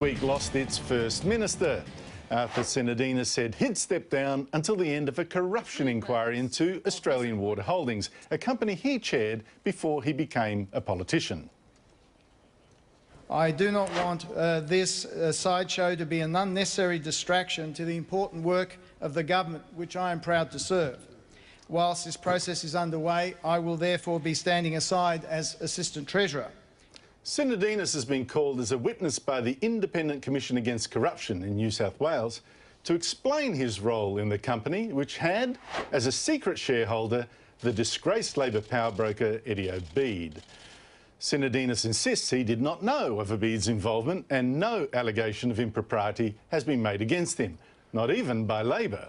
Week lost its First Minister. Arthur Sinodinos said he'd step down until the end of a corruption inquiry into Australian Water Holdings, a company he chaired before he became a politician. I do not want this sideshow to be an unnecessary distraction to the important work of the government, which I am proud to serve. Whilst this process is underway, I will therefore be standing aside as Assistant Treasurer. Sinodinos has been called as a witness by the Independent Commission Against Corruption in New South Wales to explain his role in the company, which had, as a secret shareholder, the disgraced Labor power broker Eddie Obeid. Sinodinos insists he did not know of Obeid's involvement and no allegation of impropriety has been made against him, not even by Labor.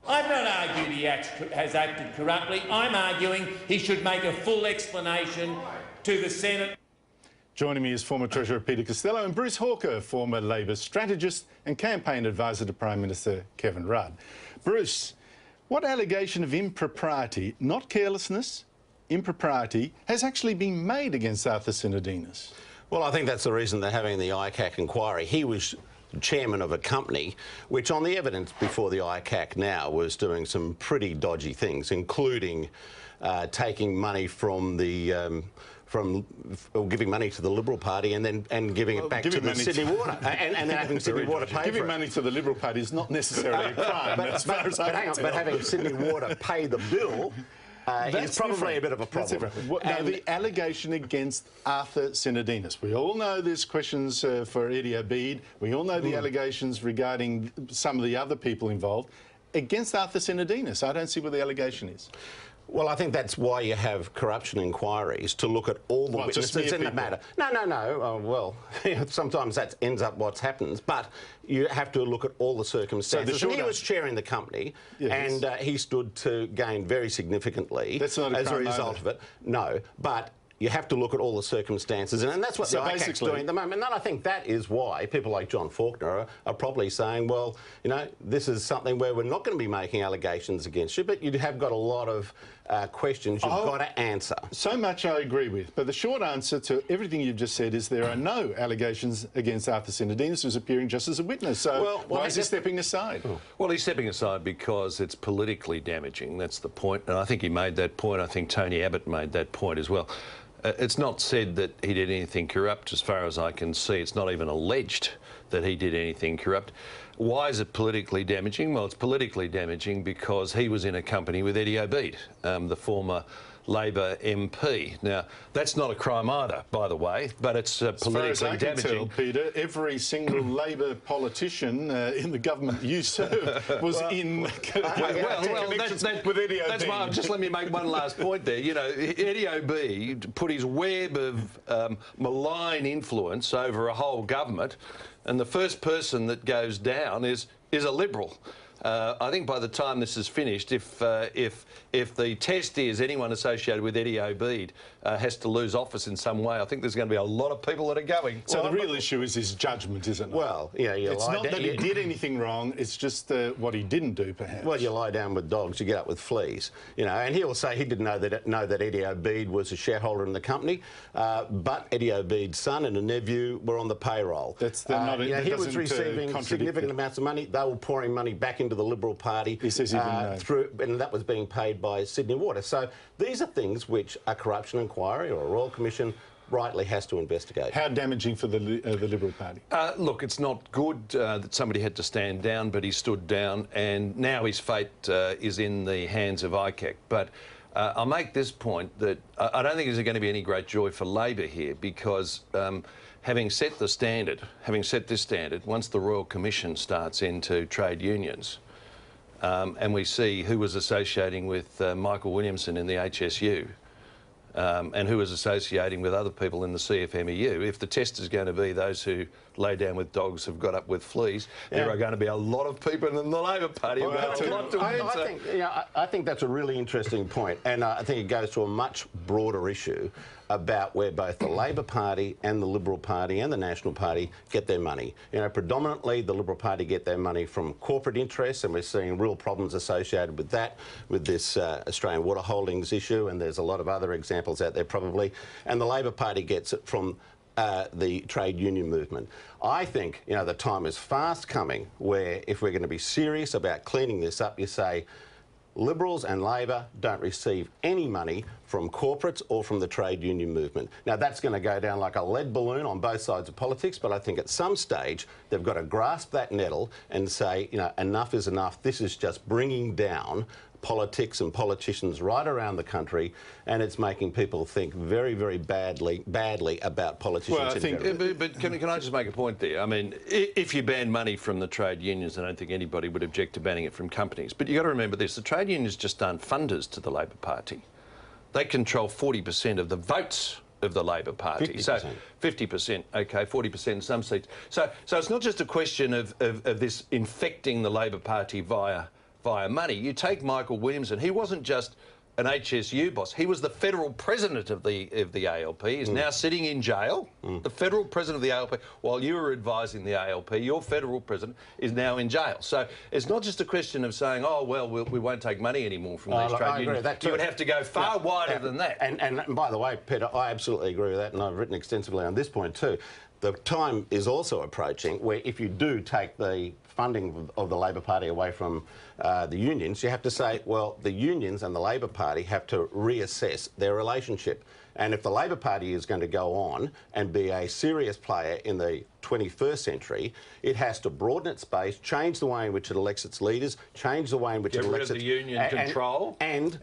I've not argued he has acted corruptly. I'm arguing he should make a full explanation to the Senate. Joining me is former Treasurer Peter Costello and Bruce Hawker, former Labor strategist and campaign advisor to Prime Minister Kevin Rudd. Bruce, what allegation of impropriety, not carelessness, impropriety, has actually been made against Arthur Sinodinos? Well, I think that's the reason they're having the ICAC inquiry. He was chairman of a company which, on the evidence before the ICAC now, was doing some pretty dodgy things, including taking money from the giving money to the Liberal Party and giving it back to the Sydney Water and then having Sydney Water pay for it. Giving money to the Liberal Party is not necessarily a crime, as far as I can tell. But having Sydney Water pay the bill is probably a bit of a problem. Now, the allegation against Arthur Sinodinos. We all know there's questions for Eddie Obeid. We all know the allegations regarding some of the other people involved. Against Arthur Sinodinos, I don't see what the allegation is. Well, I think that's why you have corruption inquiries, to look at all the witnesses in the matter. No. Well, sometimes that ends up what happens, but you have to look at all the circumstances. So he was chairing the company, and he stood to gain very significantly as a result of it. No, but you have to look at all the circumstances, and that's what the ICAC's doing at the moment. And I think that is why people like John Faulkner are probably saying, well, you know, this is something where we're not going to be making allegations against you, but you have got a lot of questions you've got to answer. So much I agree with, but the short answer to everything you've just said is there are no allegations against Arthur Sinodinos, who's appearing just as a witness. So why is he stepping aside? Well, he's stepping aside because it's politically damaging. That's the point, and I think he made that point. I think Tony Abbott made that point as well. It's not said that he did anything corrupt, as far as I can see. It's not even alleged that he did anything corrupt. Why is it politically damaging? Well, it's politically damaging because he was in a company with Eddie Obeid, the former Labor MP. Now, that's not a crime either, by the way, but it's politically damaging. As far as I can tell, Peter, every single Labor politician in the government you serve was in connections with Eddie Obeid. Just let me make one last point there. You know, Eddie Obeid put his web of malign influence over a whole government, and the first person that goes down is a Liberal. I think by the time this is finished, if the test is anyone associated with Eddie Obeid has to lose office in some way, I think there's going to be a lot of people that are going. So the real issue is his judgment, isn't it? Well, yeah, it's not that he did anything wrong, it's just what he didn't do, perhaps. Well, you lie down with dogs, you get up with fleas, you know, and he'll say he didn't know that Eddie Obeid was a shareholder in the company, but Eddie Obeid's son and a nephew were on the payroll. That's he was receiving significant amounts of money. They were pouring money back into the Liberal Party. He says he didn't know. And that was being paid by Sydney Water. So these are things which a corruption inquiry or a Royal Commission rightly has to investigate. How damaging for the Liberal Party? Look, it's not good that somebody had to stand down, but he stood down, and now his fate is in the hands of ICAC. But I'll make this point that I don't think there's going to be any great joy for Labor here, because having set this standard, once the Royal Commission starts into trade unions, and we see who was associating with Michael Williamson in the HSU, and who was associating with other people in the CFMEU. If the test is going to be those who lay down with dogs have got up with fleas, there are going to be a lot of people in the Labor Party who have a lot to answer. I think that's a really interesting point, and I think it goes to a much broader issue about where both the Labor Party and the Liberal Party and the National Party get their money. You know, predominantly the Liberal Party get their money from corporate interests, and we're seeing real problems associated with that, with this Australian Water Holdings issue, and there's a lot of other examples out there probably. And the Labor Party gets it from the trade union movement. I think, you know, the time is fast coming where if we're going to be serious about cleaning this up, you say Liberals and Labor don't receive any money from corporates or from the trade union movement. Now, that's going to go down like a lead balloon on both sides of politics, but I think at some stage they've got to grasp that nettle and say, you know, enough is enough. This is just bringing down politics and politicians right around the country, and it's making people think very, very badly about politicians. Well, I think, but can I just make a point there? I mean, if you ban money from the trade unions, I don't think anybody would object to banning it from companies. But you've got to remember this, the trade unions just aren't funders to the Labor Party. They control 40% of the votes of the Labor Party. 50%. So 50%, okay, 40% in some seats. So it's not just a question of this infecting the Labor Party via money. You take Michael Williamson, he wasn't just an HSU boss, he was the federal president of the ALP. He's now sitting in jail, the federal president of the ALP. While you were advising the ALP, your federal president is now in jail. So it's not just a question of saying, oh, well, we won't take money anymore from these trade unions. You would have to go far wider than that. And by the way, Peter, I absolutely agree with that, and I've written extensively on this point too. The time is also approaching where if you do take the funding of the Labor Party away from the unions, you have to say, well, the unions and the Labor Party have to reassess their relationship. And if the Labor Party is going to go on and be a serious player in the 21st century, it has to broaden its base, change the way in which it elects its leaders, change the way in which it elects its... the union control. And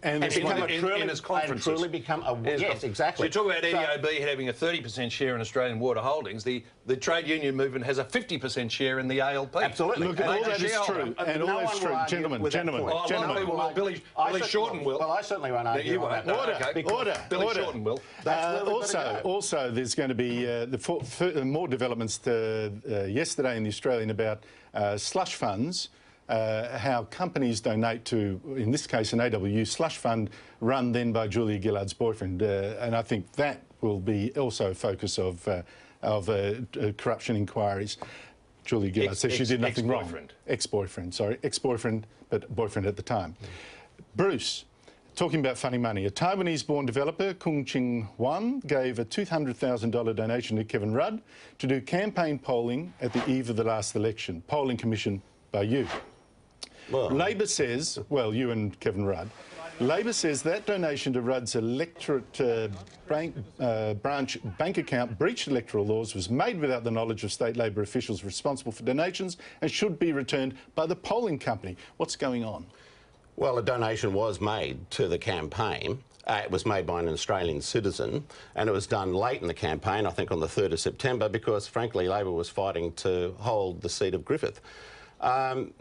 truly become a... Yes, exactly. So you talk about EOB having a 30% share in Australian water holdings. The trade union movement has a 50% share in the ALP. Absolutely. Look, all that is true. And all that's true. Gentlemen. Billy Shorten will. Well, I certainly won't argue. You won't. Order. Billy Shorten will. Also, there's going to be more developments yesterday in the Australian about slush funds, how companies donate to, in this case, an AWU slush fund run then by Julia Gillard's boyfriend. And I think that will be also a focus of corruption inquiries. Julia Gillard says she did nothing wrong. Ex-boyfriend, sorry. Ex-boyfriend, but boyfriend at the time. Bruce, talking about funny money, a Taiwanese-born developer, Kung Ching Wan, gave a $200,000 donation to Kevin Rudd to do campaign polling at the eve of the last election, polling commissioned by you. Well, Labor says, well, you and Kevin Rudd, Labor says that donation to Rudd's electorate branch bank account breached electoral laws, was made without the knowledge of state Labor officials responsible for donations and should be returned by the polling company. What's going on? Well, a donation was made to the campaign. It was made by an Australian citizen, and it was done late in the campaign, I think on the 3rd of September, because, frankly, Labor was fighting to hold the seat of Griffith. And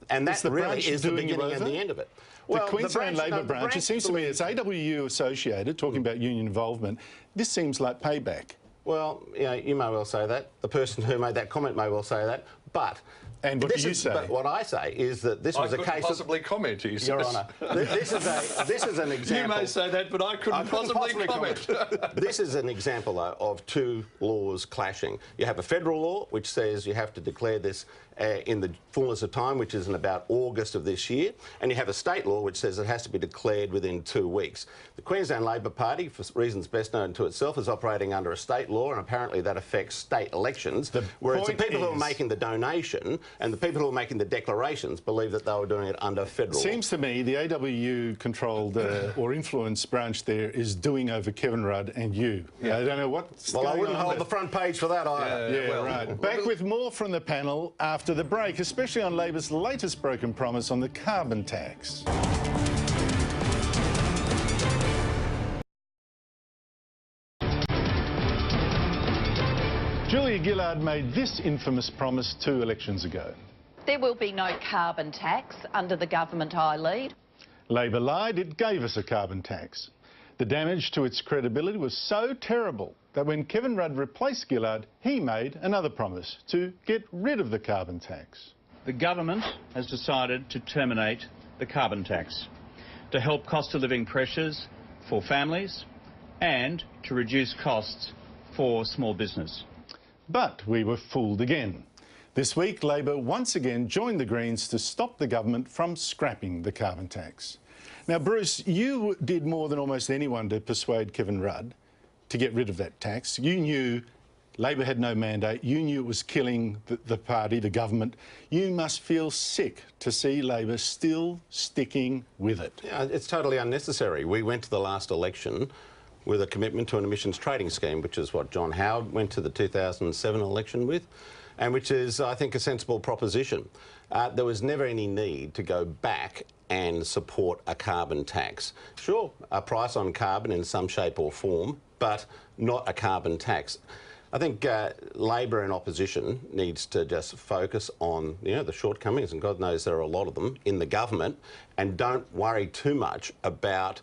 that really is the beginning and the end of it. Well, the Queensland Labor branch, it seems to me it's AWU associated, talking about union involvement. This seems like payback. Well, you know, you may well say that. The person who made that comment may well say that. But... And what do you say? But what I say is that this was a case of... I couldn't possibly comment, he says. Your Honour, this is an example... You may say that, but I couldn't possibly comment. This is an example, though, of two laws clashing. You have a federal law, which says you have to declare this in the fullness of time, which is in about August of this year, and you have a state law which says it has to be declared within 2 weeks. The Queensland Labor Party, for reasons best known to itself, is operating under a state law, and apparently that affects state elections, whereas the people who are making the donation and the people who are making the declarations believe that they were doing it under federal law. Seems to me the AWU-controlled or influenced branch there is doing over Kevin Rudd and you. Yeah. I don't know what's going on. Well, I wouldn't hold the front page for that either. Yeah, right. Back with more from the panel after the break, especially on Labor's latest broken promise on the carbon tax. Julia Gillard made this infamous promise 2 elections ago. There will be no carbon tax under the government I lead. Labor lied, it gave us a carbon tax. The damage to its credibility was so terrible that when Kevin Rudd replaced Gillard, he made another promise to get rid of the carbon tax. The government has decided to terminate the carbon tax to help cost of living pressures for families and to reduce costs for small business. But we were fooled again. This week, Labor once again joined the Greens to stop the government from scrapping the carbon tax. Now, Bruce, you did more than almost anyone to persuade Kevin Rudd to get rid of that tax. You knew Labor had no mandate. You knew it was killing the party, the government. You must feel sick to see Labor still sticking with it. Yeah, it's totally unnecessary. We went to the last election with a commitment to an emissions trading scheme, which is what John Howard went to the 2007 election with, and which is, I think, a sensible proposition. There was never any need to go back and support a carbon tax. Sure, a price on carbon in some shape or form, but not a carbon tax. I think Labor and opposition needs to just focus on, you know, the shortcomings, and God knows there are a lot of them in the government, and don't worry too much about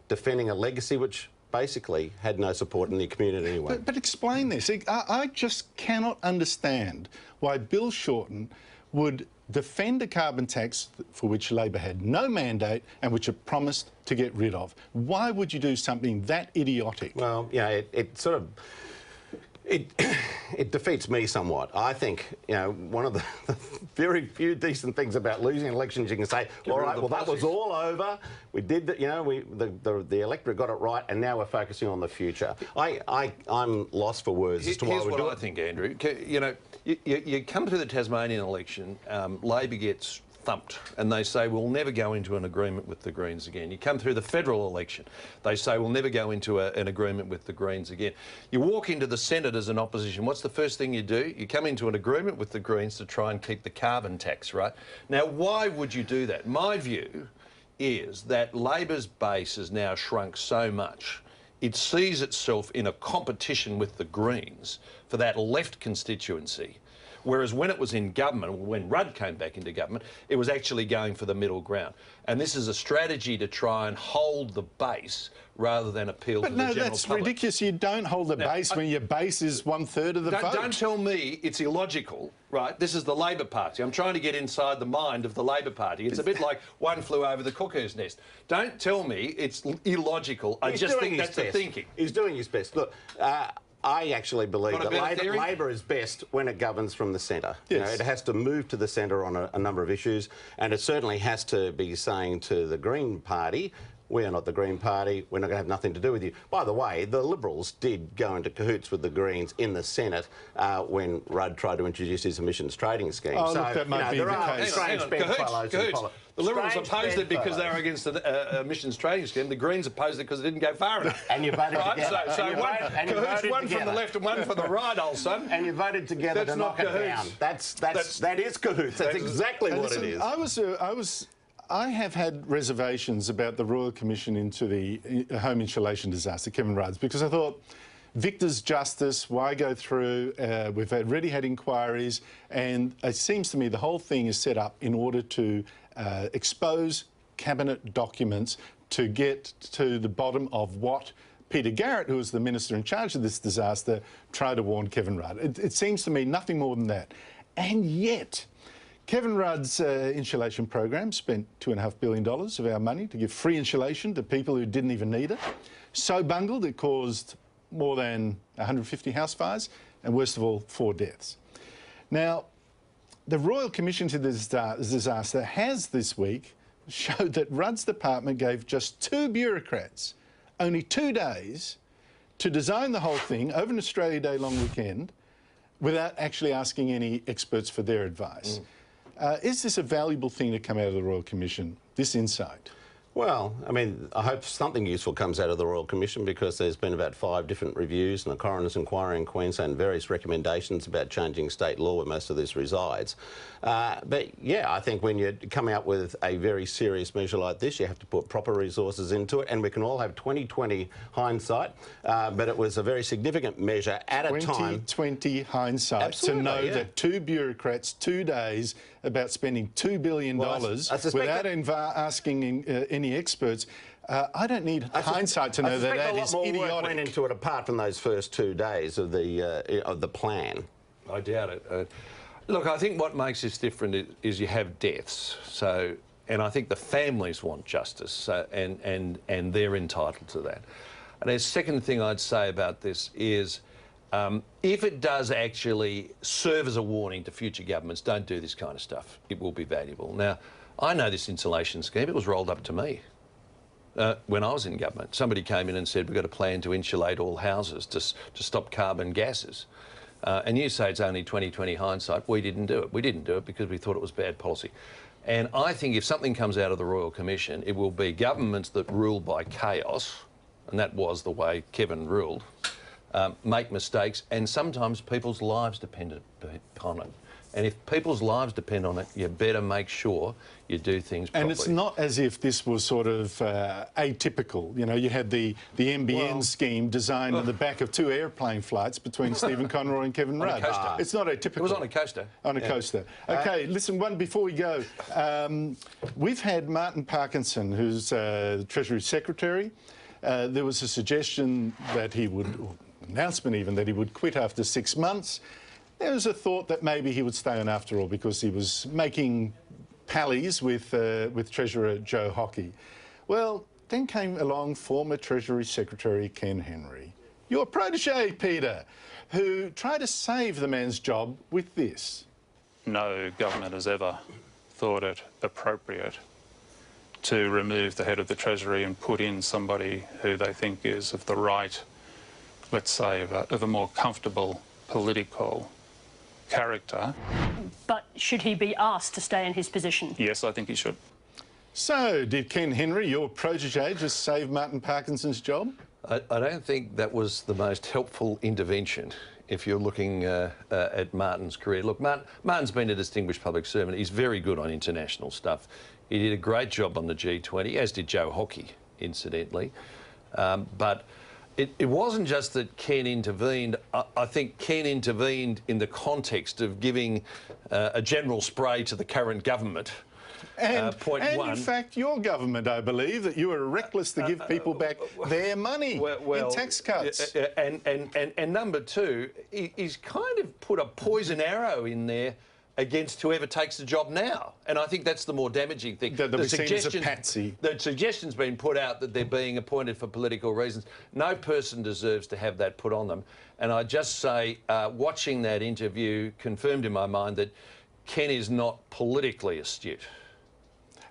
defending a legacy which basically had no support in the community anyway. But explain this. I just cannot understand why Bill Shorten would defend a carbon tax for which Labor had no mandate and which it promised to get rid of. Why would you do something that idiotic? Well, yeah, it sort of... It defeats me somewhat. I think, you know, one of the very few decent things about losing elections, you can say, all right, well, that was all over. We did that, you know, the electorate got it right, and now we're focusing on the future. I'm lost for words as to why we do it. Here's what I think, Andrew. You know, you come to the Tasmanian election, Labor gets thumped, and they say we'll never go into an agreement with the Greens again. You come through the federal election, they say we'll never go into an agreement with the Greens again. You walk into the Senate as an opposition, what's the first thing you do? You come into an agreement with the Greens to try and keep the carbon tax, right? Now, why would you do that? My view is that Labor's base has now shrunk so much, it sees itself in a competition with the Greens for that left constituency. Whereas when it was in government, when Rudd came back into government, it was actually going for the middle ground. And this is a strategy to try and hold the base rather than appeal to the general public. But no, that's ridiculous. You don't hold the base when your base is 1/3 of the vote. Don't tell me it's illogical, right? This is the Labor Party. I'm trying to get inside the mind of the Labor Party. It's a bit like One Flew Over the Cuckoo's Nest. Don't tell me it's illogical. I just think that's the thinking. He's doing his best. Look, I actually believe that Labor is best when it governs from the centre. Yes. You know, it has to move to the centre on a number of issues, and it certainly has to be saying to the Green Party, we are not the Green Party, we're not going to have nothing to do with you. By the way, the Liberals did go into cahoots with the Greens in the Senate when Rudd tried to introduce his emissions trading scheme. Oh, so, look, that might be the case. Hang on. Cahoots. The Liberals opposed it because they were against the emissions trading scheme. The Greens opposed it because it didn't go far enough. And you voted together. So one from the left and one from the right, old son. And you voted together to knock it down. That is cahoots. That's exactly what it is. I have had reservations about the Royal Commission into the home insulation disaster, Kevin Rudd's, because I thought, victor's justice, why go through? We've already had inquiries, and it seems to me the whole thing is set up in order to expose cabinet documents to get to the bottom of what Peter Garrett, who was the minister in charge of this disaster, tried to warn Kevin Rudd. It seems to me nothing more than that. And yet, Kevin Rudd's insulation program spent $2.5 billion of our money to give free insulation to people who didn't even need it. So bungled, it caused more than 150 house fires and, worst of all, 4 deaths. Now, the Royal Commission to this disaster has this week showed that Rudd's department gave just 2 bureaucrats only 2 days to design the whole thing over an Australia Day long weekend without actually asking any experts for their advice. Is this a valuable thing to come out of the Royal Commission, this insight? Well, I mean, I hope something useful comes out of the Royal Commission, because there's been about 5 different reviews and a coroner's inquiry in Queensland, various recommendations about changing state law where most of this resides. But yeah, I think when you come out with a very serious measure like this, you have to put proper resources into it, and we can all have 20/20 hindsight, but it was a very significant measure at a time. 20/20 hindsight. Absolutely, to know that 2 bureaucrats, 2 days about spending $2 billion without asking any experts. I don't need hindsight to know that that is idiotic. A lot more work went into it apart from those first 2 days of the plan. I doubt it. Look, I think what makes this different is you have deaths. So, and I think the families want justice, and they're entitled to that. And the second thing I'd say about this is, if it does actually serve as a warning to future governments, don't do this kind of stuff. It will be valuable. Now, I know this insulation scheme. It was rolled up to me when I was in government. Somebody came in and said, we've got a plan to insulate all houses to stop carbon gases. And you say it's only 20/20 hindsight. We didn't do it. We didn't do it because we thought it was bad policy. And I think if something comes out of the Royal Commission, it will be governments that rule by chaos, and that was the way Kevin ruled, make mistakes, and sometimes people's lives depend upon it. And if people's lives depend on it, you better make sure you do things properly. And it's not as if this was sort of atypical. You know, you had the NBN scheme designed on the back of 2 airplane flights between Stephen Conroy and Kevin Rudd. It's not atypical. It was on a coaster. On a coaster. OK, listen, one before we go. We've had Martin Parkinson, who's the Treasury Secretary. There was a suggestion that he would, announcement even, that he would quit after 6 months. There was a thought that maybe he would stay on after all because he was making pallies with Treasurer Joe Hockey. Well, then came along former Treasury Secretary Ken Henry, your protege, Peter, who tried to save the man's job with this. No government has ever thought it appropriate to remove the head of the Treasury and put in somebody who they think is of the right, let's say, of a more comfortable political character. But should he be asked to stay in his position? Yes, I think he should. So, did Ken Henry, your protege, just save Martin Parkinson's job? I don't think that was the most helpful intervention if you're looking at Martin's career. Look, Martin's been a distinguished public servant. He's very good on international stuff. He did a great job on the G20, as did Joe Hockey, incidentally. But it wasn't just that Ken intervened. I think Ken intervened in the context of giving a general spray to the current government. And in fact, your government, I believe, that you were reckless to give people back their money in tax cuts. And number two, he's kind of put a poison arrow in there against whoever takes the job now. And I think that's the more damaging thing. The suggestion's been put out that they're being appointed for political reasons. No person deserves to have that put on them. And I just say, watching that interview confirmed in my mind that Ken is not politically astute.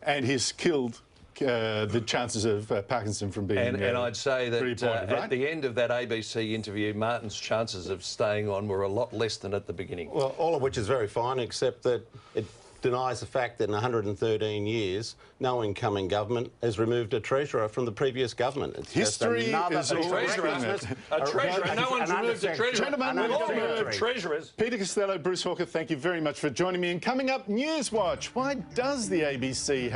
And he's killed the chances of Parkinson from being and I'd say that reappointed, right? At the end of that ABC interview, Martin's chances of staying on were a lot less than at the beginning. Well, all of which is very fine, except that it denies the fact that in 113 years, no incoming government has removed a treasurer from the previous government. It's history is all a treasurer. No one's removed a treasurer. Gentlemen, we've all removed treasurers. Peter Costello, Bruce Hawker, thank you very much for joining me. And coming up, Newswatch. Why does the ABC have